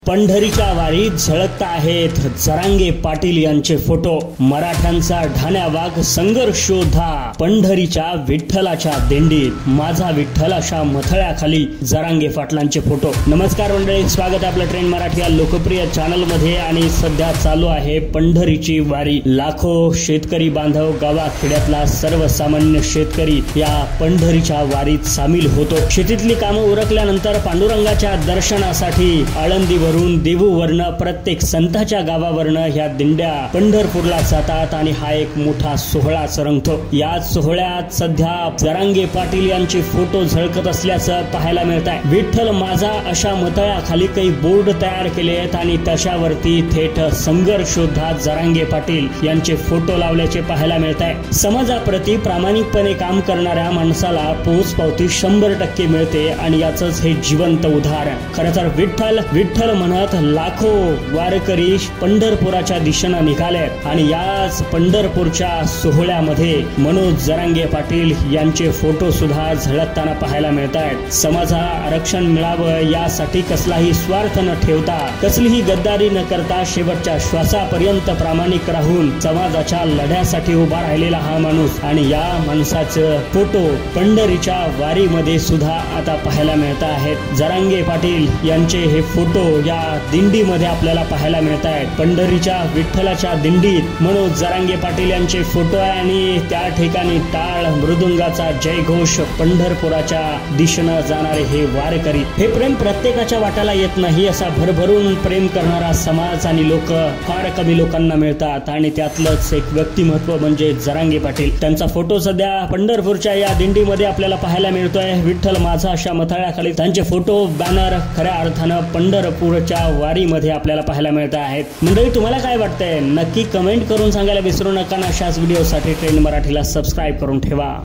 पंढरीच्या वारीत झळकता आहेत जरांगे पाटील यांचे फोटो। मराठ्यांचा ढाण्या वाघ संघर्ष योद्धा पंढरीच्या विठ्ठलाच्या दिंडीत माझा विठ्ठल अशा मथळ्याखाली जरांगे पाटलांचे फोटो। नमस्कार मंडळी, स्वागत आहे आपलं ट्रेंड मराठी या लोकप्रिय चॅनल मध्ये। आणि सध्या चालू आहे पंढरीची वारी। लाखो शेतकरी बांधव, गावाखेड्यातला सर्वसामान्य शेतकरी या पंढरीच्या वारीत सामील होतो। शेतीतली कामं उरकल्यानंतर पांडुरंगाच्या दर्शनासाठी आळंदीवर देवूवर्ण प्रत्येक संताच्या गावावरनं ह्या दिंड्या पंढरपूरला जातात आणि हा एक मोठा सोहळा रंगतो। या सोहळ्यात सध्या जरांगे पाटील यांचे फोटो झळकत असल्याचं पाहायला मिळत आहे। विठ्ठल माझा अशा मथळ्याखाली काही बोर्ड तयार केले आहेत आणि तशावरती थेट संघर्ष योद्धा जरांगे पाटील यांचे फोटो लावल्याचे पाहायला मिळत आहे। समाजाप्रती प्रामाणिकपणे काम करणाऱ्या माणसाला पोचपावती 100% मिळते आणि याचंच हे जिवंत उदाहरण। खरं तर विठ्ठल म्हणत लाखो वारकरी पंढरपुराच्या दिशेनं निघाले आणि याच पंढरपूरच्या सोहळ्यामध्ये मनोज जरांगे पाटील यांचे फोटो सुद्धा झळकताना पाहायला मिळत आहेत। समाजाला आरक्षण मिळावं यासाठी कसलाही स्वार्थ न ठेवता, कसलीही गद्दारी न करता शेवटच्या श्वासापर्यंत प्रामाणिक राहून समाजाच्या लढ्यासाठी उभा राहिलेला हा माणूस आणि या माणसाचं फोटो पंढरीच्या वारीमध्ये सुद्धा आता पाहायला मिळत आहेत। जरांगे पाटील यांचे हे फोटो या दिंडीमध्ये आपल्याला पाहायला मिळत आहेत। पंढरीच्या विठ्ठलाच्या दिंडीत मनोज जरांगे पाटील यांचे फोटो आहे आणि त्या ठिकाणी टाळ मृदुंगाचा जयघोष, पंढरपुराच्या दिशेनं जाणारे हे वारकरी। हे प्रेम प्रत्येकाच्या वाट्याला येत नाही। असा भरभरून प्रेम करणारा समाज आणि लोक फार कमी लोकांना मिळतात आणि त्यातलंच एक व्यक्तिमत्व म्हणजे जरांगे पाटील। त्यांचा फोटो सध्या पंढरपूरच्या या दिंडीमध्ये आपल्याला पाहायला मिळतोय। विठ्ठल माझा अशा मथळ्याखाली त्यांचे फोटो बॅनर खऱ्या अर्थानं पंढरपूरच्या वारीमध्ये आपल्याला पाहायला मिळत आहेत। मंडळी, तुम्हाला काय वाटतंय नक्की कमेंट करून सांगायला विसरू नका। अशाच व्हिडिओसाठी ट्रेंड मराठीला सबस्क्राईब करून ठेवा।